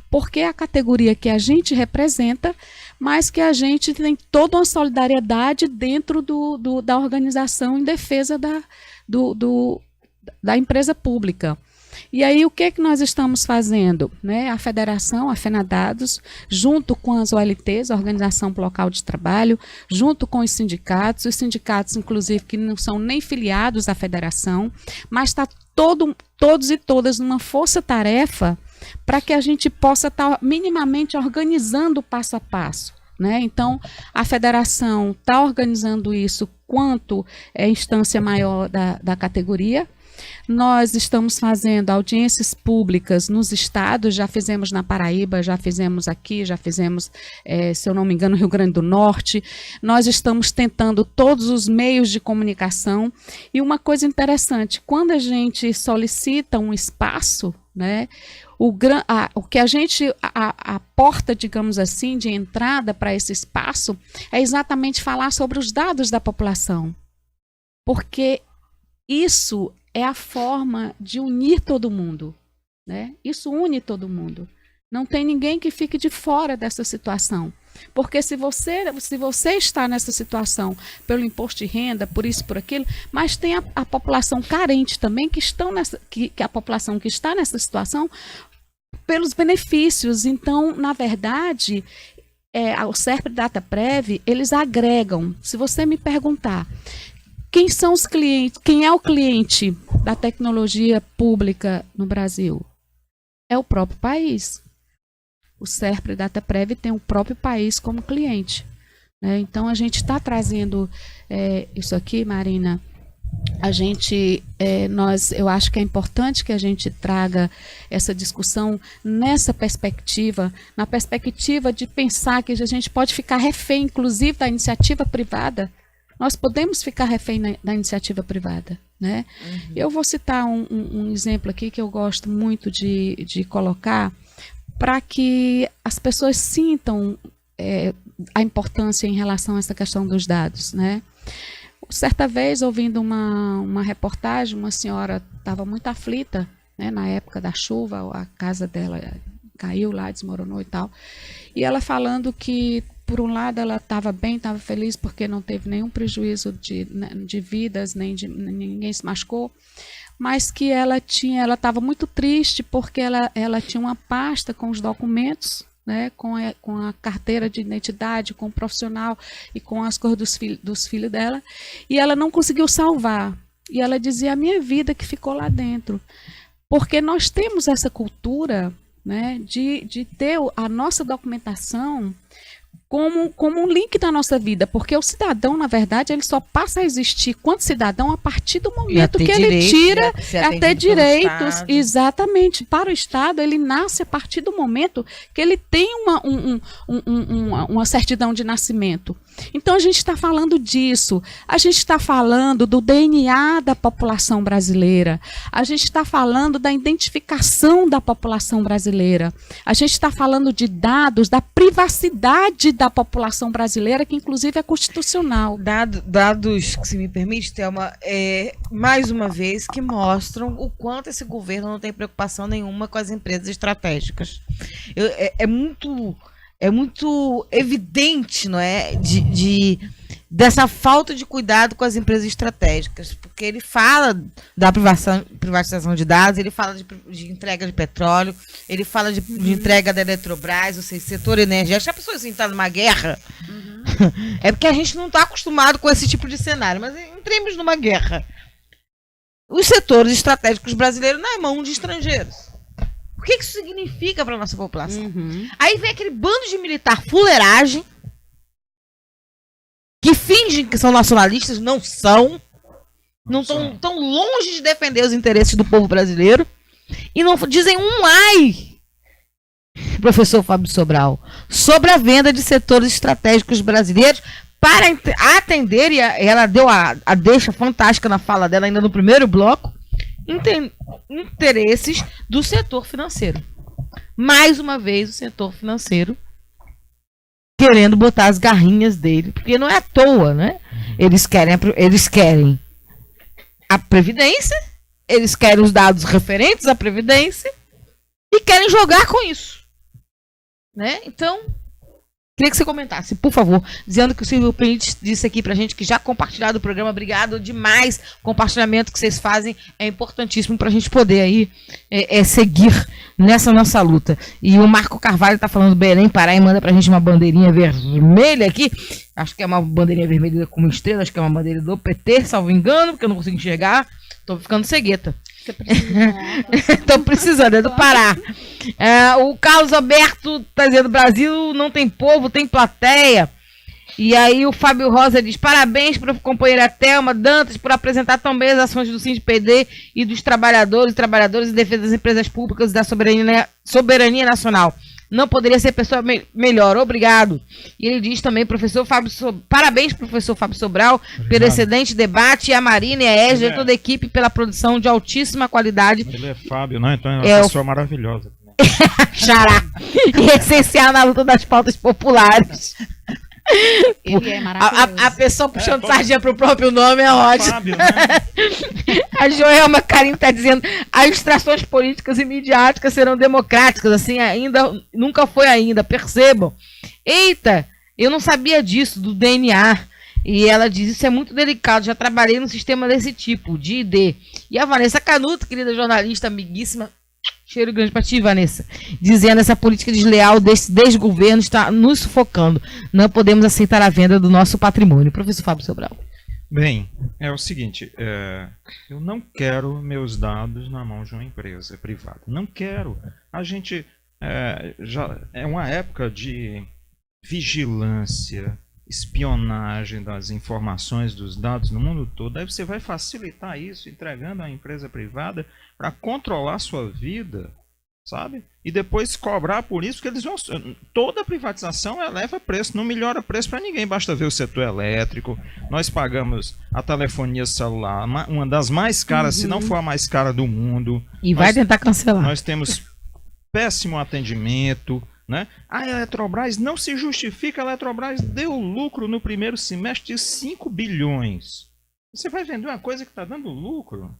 S4: porque é a categoria que a gente representa, mas que a gente tem toda uma solidariedade dentro da organização em defesa da empresa pública. E aí, o que nós estamos fazendo? Né? A federação, a FENADADOS, junto com as OLTs, a Organização Local de Trabalho, junto com os sindicatos, inclusive, que não são nem filiados à federação, mas está todos e todas numa força-tarefa para que a gente possa estar minimamente organizando passo a passo. Né? Então, a federação está organizando isso quanto instância maior da categoria. Nós estamos fazendo audiências públicas nos estados, já fizemos na Paraíba, já fizemos aqui, já fizemos, se eu não me engano, no Rio Grande do Norte. Nós estamos tentando todos os meios de comunicação. E uma coisa interessante, quando a gente solicita um espaço, né, o que a porta, digamos assim, de entrada para esse espaço é exatamente falar sobre os dados da população. Porque isso é a forma de unir todo mundo, né? Isso une todo mundo. Não tem ninguém que fique de fora dessa situação. Porque se você está nessa situação pelo imposto de renda, por isso, por aquilo, mas tem a população carente também, que a população que está nessa situação pelos benefícios. Então, na verdade, o SERP e DataPrev, eles agregam. Se você me perguntar, quem são os clientes? Quem é o cliente da tecnologia pública no Brasil? É o próprio país. O SERP e DataPrev tem o próprio país como cliente. Né? Então, a gente está trazendo isso aqui, Marina. Eu acho que é importante que a gente traga essa discussão nessa perspectiva, na perspectiva de pensar que a gente pode ficar refém, inclusive, da iniciativa privada. Nós podemos ficar refém da iniciativa privada. Né? Uhum. Eu vou citar um exemplo aqui que eu gosto muito de colocar para que as pessoas sintam a importância em relação a essa questão dos dados. Né? Certa vez, ouvindo uma reportagem, uma senhora estava muito aflita, né, na época da chuva, a casa dela caiu lá, desmoronou e tal, e ela falando que, por um lado, ela estava bem, estava feliz porque não teve nenhum prejuízo de vidas, ninguém se machucou, mas que ela estava muito triste porque ela tinha uma pasta com os documentos, né, com a carteira de identidade, com o profissional e com as cores dos filhos dela, e ela não conseguiu salvar. E ela dizia: a minha vida que ficou lá dentro. Porque nós temos essa cultura, né, de ter a nossa documentação como um link da nossa vida, porque o cidadão, na verdade, ele só passa a existir quanto cidadão a partir do momento que ele tira a ter direitos, exatamente, para o Estado. Ele nasce a partir do momento que ele tem uma certidão de nascimento. Então a gente está falando disso, a gente está falando do DNA da população brasileira, a gente está falando da identificação da população brasileira, a gente está falando de dados da privacidade da população brasileira, que inclusive é constitucional.
S3: Dados, se me permite, Thelma, mais uma vez, que mostram o quanto esse governo não tem preocupação nenhuma com as empresas estratégicas. É muito evidente, não é, dessa falta de cuidado com as empresas estratégicas, porque ele fala da privatização de dados, ele fala de entrega de petróleo, ele fala de entrega da Eletrobras, ou seja, setor energético. Se a pessoa assim está numa guerra, é porque a gente não está acostumado com esse tipo de cenário, mas entremos numa guerra. Os setores estratégicos brasileiros na mão de estrangeiros. O que isso significa para a nossa população? Aí vem aquele bando de militar fuleiragem, que fingem que são nacionalistas, não são. Não estão tão longe de defender os interesses do povo brasileiro. E não dizem um ai, professor Fábio Sobral, sobre a venda de setores estratégicos brasileiros para atender, e ela deu a deixa fantástica na fala dela ainda no primeiro bloco, interesses do setor financeiro. Mais uma vez o setor financeiro querendo botar as garrinhas dele, porque não é à toa, né? Eles querem a Previdência, eles querem os dados referentes à Previdência e querem jogar com isso, né? Então, queria que você comentasse, por favor, dizendo que o Silvio Pinto disse aqui pra gente que já compartilhado o programa. Obrigado demais. O compartilhamento que vocês fazem é importantíssimo pra gente poder aí seguir nessa nossa luta. E o Marco Carvalho tá falando Belém, Pará, e manda pra gente uma bandeirinha vermelha aqui. Acho que é uma bandeirinha vermelha com uma estrela, acho que é uma bandeira do PT, salvo engano, porque eu não consigo enxergar. Tô ficando cegueta. Estou precisando, é do Pará. O Carlos Alberto está dizendo: Brasil não tem povo, tem plateia. E aí o Fábio Rosa diz: parabéns para a companheira Thelma Dantas por apresentar tão bem as ações do SINDI-PD e dos trabalhadores em defesa das empresas públicas e da soberania nacional. Não poderia ser pessoa melhor, obrigado. E ele diz também: parabéns, professor Fábio Sobral, pelo excelente debate, e a Marina e a Égida e toda a equipe pela produção de altíssima qualidade.
S5: Ele é Fábio, né? Então é uma pessoa maravilhosa.
S3: Xará. E essencial na luta das pautas populares.
S4: Ele é maravilhoso.
S3: A pessoa puxando sardinha pro próprio nome é ótimo.
S5: Fábio, né?
S3: A Joelma Karim está dizendo: as distrações políticas e midiáticas serão democráticas, assim ainda, nunca foi ainda, percebam. Eita, eu não sabia disso, do DNA. E ela diz: isso é muito delicado, já trabalhei num sistema desse tipo, de ID. E a Vanessa Canuto, querida jornalista, amiguíssima, cheiro grande pra ti, Vanessa, dizendo: essa política desleal desse desgoverno está nos sufocando. Não podemos aceitar a venda do nosso patrimônio. Professor Fábio Sobral.
S5: Bem, é o seguinte, eu não quero meus dados na mão de uma empresa privada. Não quero. A gente já é uma época de vigilância, espionagem das informações, dos dados no mundo todo. Aí você vai facilitar isso entregando a uma empresa privada para controlar a sua vida, sabe? E depois cobrar por isso, porque eles vão... Toda privatização eleva preço, não melhora preço para ninguém. Basta ver o setor elétrico. Nós pagamos a telefonia celular, uma das mais caras, se não for a mais cara do mundo.
S3: E vai tentar cancelar.
S5: Nós temos péssimo atendimento, né? A Eletrobras não se justifica. A Eletrobras deu lucro no primeiro semestre de 5 bilhões. Você vai vender uma coisa que está dando lucro,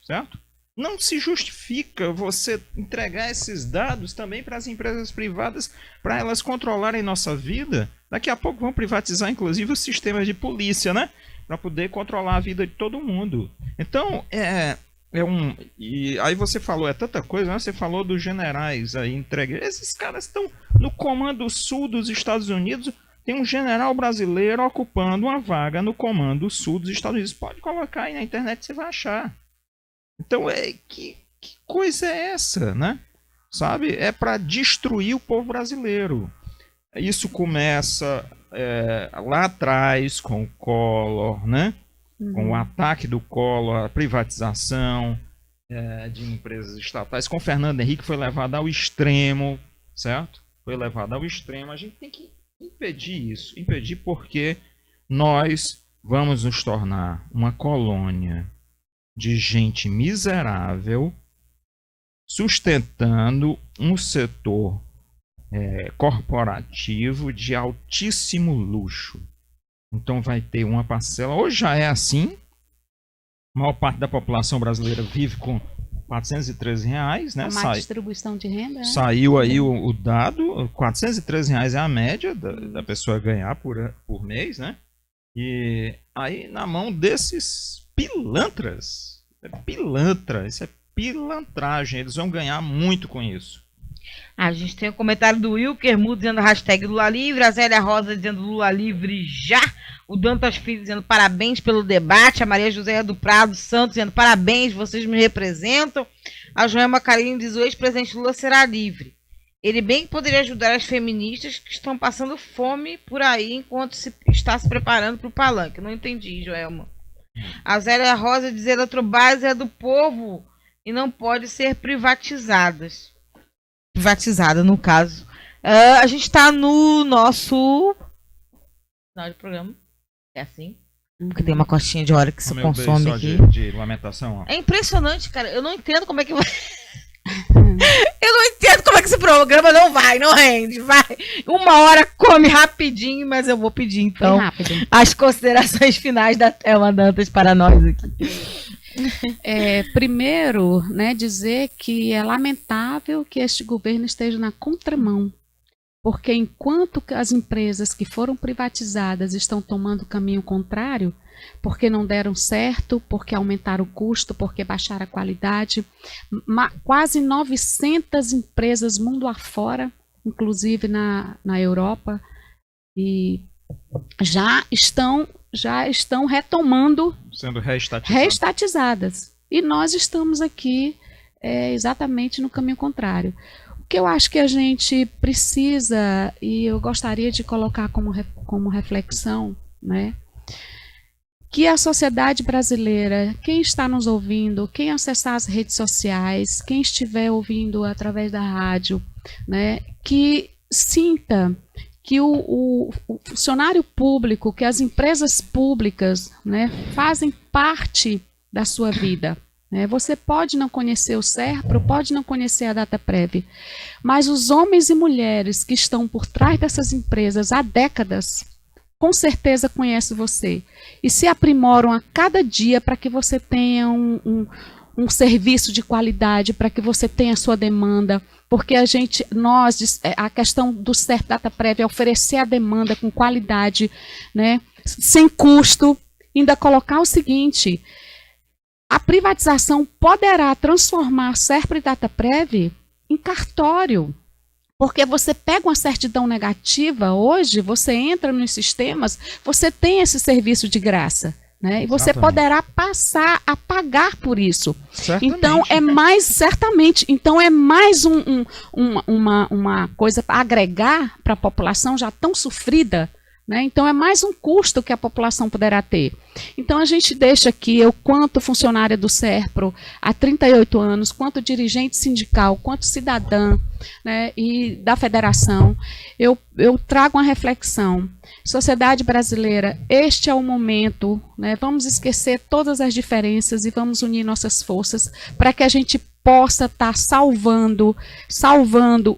S5: certo? Não se justifica você entregar esses dados também para as empresas privadas, para elas controlarem nossa vida. Daqui a pouco vão privatizar, inclusive, os sistemas de polícia, né? Para poder controlar a vida de todo mundo. Então, E aí você falou, é tanta coisa, né? Você falou dos generais aí entregues. Esses caras estão no comando sul dos Estados Unidos. Tem um general brasileiro ocupando uma vaga no comando sul dos Estados Unidos. Pode colocar aí na internet, você vai achar. Então, que coisa é essa, né? Sabe? É para destruir o povo brasileiro. Isso começa lá atrás com o Collor, né? Com o ataque do Collor, a privatização de empresas estatais, com Fernando Henrique foi levado ao extremo, certo? Foi levado ao extremo. A gente tem que impedir isso, impedir porque nós vamos nos tornar uma colônia de gente miserável sustentando um setor corporativo de altíssimo luxo. Então vai ter uma parcela, hoje já é assim, a maior parte da população brasileira vive com R$413, né?
S4: A má distribuição de renda. Né?
S5: Saiu aí o dado, R$413 é a média da pessoa ganhar por mês, né? E aí na mão desses pilantras, isso é pilantragem, eles vão ganhar muito com isso.
S3: A gente tem o comentário do Wilker Mudo dizendo hashtag Lula Livre, a Zélia Rosa dizendo Lula Livre já, o Dantas Filho dizendo parabéns pelo debate, a Maria José do Prado Santos dizendo parabéns, vocês me representam, a Joelma Carino diz o ex-presidente Lula será livre. Ele bem que poderia ajudar as feministas que estão passando fome por aí enquanto está se preparando para o palanque. Não entendi, Joelma. A Zélia Rosa diz a Eletrobras é do povo e não pode ser privatizada, no caso. A gente está no nosso final de programa. É assim? Porque tem uma costinha de hora que se consome aqui.
S5: De lamentação, ó.
S3: É impressionante, cara. Eu não entendo como é que vai. Eu não entendo como é que esse programa não rende. Vai. 1 hora come rapidinho, mas eu vou pedir então as considerações finais da Thelma Dantas para nós aqui.
S4: Primeiro, né, dizer que é lamentável que este governo esteja na contramão, porque enquanto as empresas que foram privatizadas estão tomando o caminho contrário, porque não deram certo, porque aumentaram o custo, porque baixaram a qualidade, quase 900 empresas mundo afora, inclusive na Europa, e já estão retomando,
S5: sendo
S4: reestatizadas. E nós estamos aqui exatamente no caminho contrário. O que eu acho que a gente precisa, e eu gostaria de colocar como reflexão, né, que a sociedade brasileira, quem está nos ouvindo, quem acessar as redes sociais, quem estiver ouvindo através da rádio, né, que sinta que o funcionário público, que as empresas públicas, né, fazem parte da sua vida. Né? Você pode não conhecer o SERPRO, pode não conhecer a Dataprev, mas os homens e mulheres que estão por trás dessas empresas há décadas, com certeza conhecem você e se aprimoram a cada dia para que você tenha um serviço de qualidade, para que você tenha a sua demanda, porque a questão do SERPRO Dataprev é oferecer a demanda com qualidade, né, sem custo, ainda colocar o seguinte, a privatização poderá transformar SERPRO e Dataprev em cartório, porque você pega uma certidão negativa, hoje você entra nos sistemas, você tem esse serviço de graça. Né? E você poderá passar a pagar por isso.
S5: Certamente.
S4: Então é mais uma coisa para agregar para a população já tão sofrida, né? Então é mais um custo que a população poderá ter. Então a gente deixa aqui, eu quanto funcionária do SERPRO há 38 anos, quanto dirigente sindical, quanto cidadã, né, e da federação, eu trago uma reflexão. Sociedade brasileira, este é o momento, né, vamos esquecer todas as diferenças e vamos unir nossas forças para que a gente possa estar salvando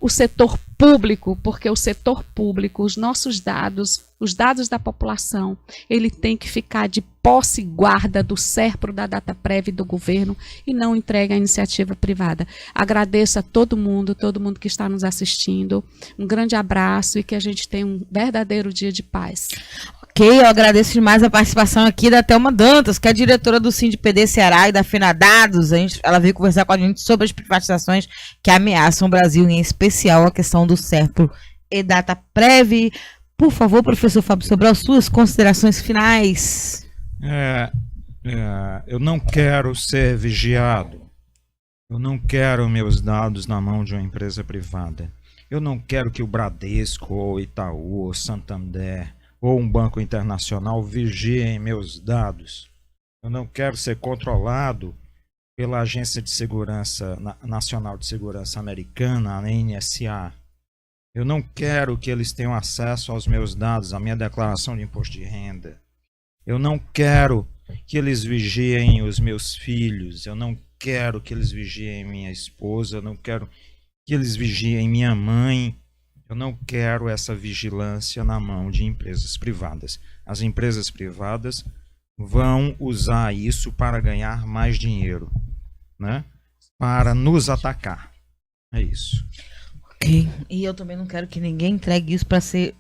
S4: o setor público, porque o setor público, os nossos dados, os dados da população, ele tem que ficar de posse e guarda do SERPRO, da Dataprev e do governo e não entregue à iniciativa privada. Agradeço a todo mundo que está nos assistindo. Um grande abraço e que a gente tenha um verdadeiro dia de paz.
S3: Ok, eu agradeço demais a participação aqui da Thelma Dantas, que é diretora do SINDI-PD Ceará e da Finadados. Ela veio conversar com a gente sobre as privatizações que ameaçam o Brasil, em especial a questão do Serpro e Dataprev. Por favor, professor Fábio Sobral, suas considerações finais.
S5: Eu não quero ser vigiado. Eu não quero meus dados na mão de uma empresa privada. Eu não quero que o Bradesco, ou Itaú, ou Santander, ou um banco internacional vigiem meus dados. Eu não quero ser controlado pela Agência de Segurança Nacional de Segurança Americana, a NSA. Eu não quero que eles tenham acesso aos meus dados, à minha declaração de imposto de renda. Eu não quero que eles vigiem os meus filhos. Eu não quero que eles vigiem minha esposa. Eu não quero que eles vigiem minha mãe. Eu não quero essa vigilância na mão de empresas privadas. As empresas privadas vão usar isso para ganhar mais dinheiro, né? Para nos atacar. É isso.
S3: Ok. E eu também não quero que ninguém entregue isso para ser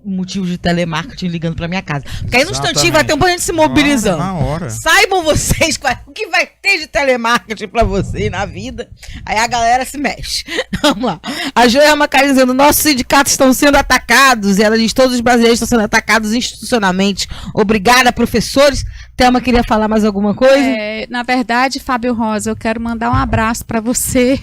S3: motivo de telemarketing ligando para minha casa. Porque aí no instantinho vai ter um monte de gente se mobilizando.
S5: Na hora.
S3: Saibam vocês o que vai ter de telemarketing para você na vida. Aí a galera se mexe. Vamos lá. A Joia Macari dizendo: nossos sindicatos estão sendo atacados. E ela diz: todos os brasileiros estão sendo atacados institucionalmente. Obrigada, professores. Thelma queria falar mais alguma coisa?
S4: Na verdade, Fábio Rosa, eu quero mandar um abraço para você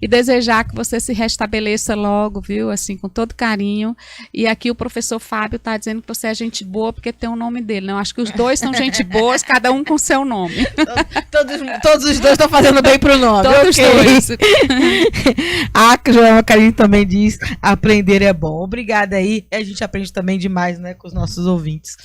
S4: e desejar que você se restabeleça logo, viu? Assim, com todo carinho. E aqui o professor Fábio está dizendo que você é gente boa porque tem o nome dele. Não, acho que os dois são gente boas, cada um com seu nome.
S3: Todos os dois estão fazendo bem pro nome.
S4: Todos os dois.
S3: A Joelma Carinho também diz: aprender é bom. Obrigada aí. A gente aprende também demais, né, com os nossos ouvintes.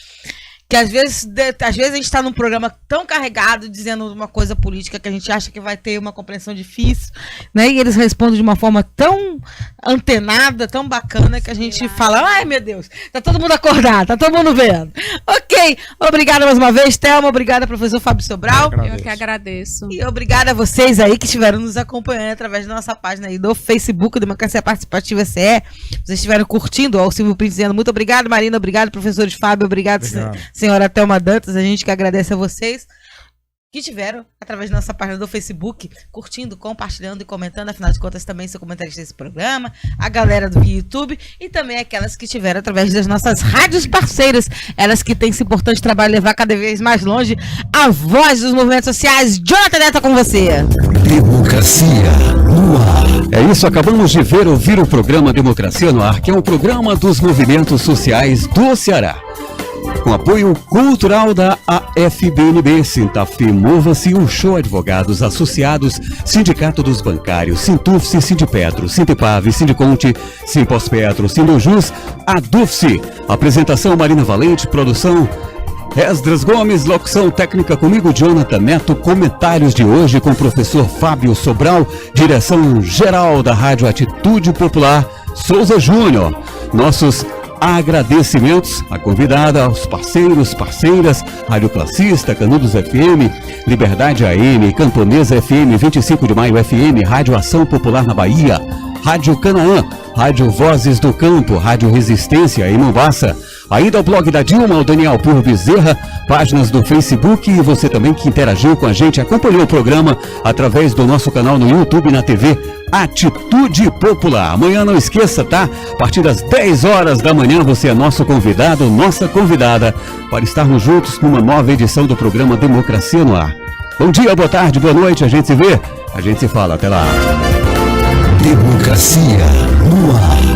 S3: Que às vezes a gente está num programa tão carregado, dizendo uma coisa política que a gente acha que vai ter uma compreensão difícil, né? E eles respondem de uma forma tão antenada, tão bacana, que a gente fala: ai, meu Deus, tá todo mundo acordado, tá todo mundo vendo. Ok, obrigada mais uma vez, Thelma, obrigada, professor Fábio Sobral.
S4: Eu que agradeço.
S3: E obrigada a vocês aí que estiveram nos acompanhando através da nossa página aí do Facebook, Democracia Participativa SE. Vocês estiveram curtindo, ó, o Silvio Pinto dizendo: muito obrigado, Marina, obrigado, professores Fábio, obrigado. Senhora Thelma Dantas, a gente que agradece a vocês que tiveram, através da nossa página do Facebook, curtindo, compartilhando e comentando. Afinal de contas, também sou comentarista desse programa, a galera do YouTube e também aquelas que tiveram através das nossas rádios parceiras, elas que têm esse importante trabalho de levar cada vez mais longe a voz dos movimentos sociais. Jonathan Neto, com você.
S1: Democracia no ar.
S2: É isso, acabamos de ouvir o programa Democracia no Ar, que é um programa dos movimentos sociais do Ceará. Com apoio cultural da AFBNB, Sintaf, Mova-se, o Show Advogados Associados, Sindicato dos Bancários, Sintufse, Sindipetro, Sindipave, Sindiconte, Simpospetro, Sindojus, Adufse. Apresentação: Marina Valente, produção Esdras Gomes, locução técnica comigo, Jonathan Neto. Comentários de hoje com o professor Fábio Sobral, direção geral da Rádio Atitude Popular, Souza Júnior. Nossos agradecimentos à convidada, aos parceiros, parceiras, Rádio Classista, Canudos FM, Liberdade AM, Camponesa FM, 25 de Maio FM, Rádio Ação Popular na Bahia, Rádio Canaã, Rádio Vozes do Campo, Rádio Resistência em Mombasa. Ainda o blog da Dilma, o Daniel Pur Bezerra, páginas do Facebook, e você também que interagiu com a gente, acompanhou o programa através do nosso canal no YouTube e na TV Atitude Popular. Amanhã não esqueça, tá? A partir das 10 horas da manhã você é nosso convidado, nossa convidada, para estarmos juntos numa nova edição do programa Democracia no Ar. Bom dia, boa tarde, boa noite, a gente se vê, a gente se fala, até lá.
S1: Democracia no ar.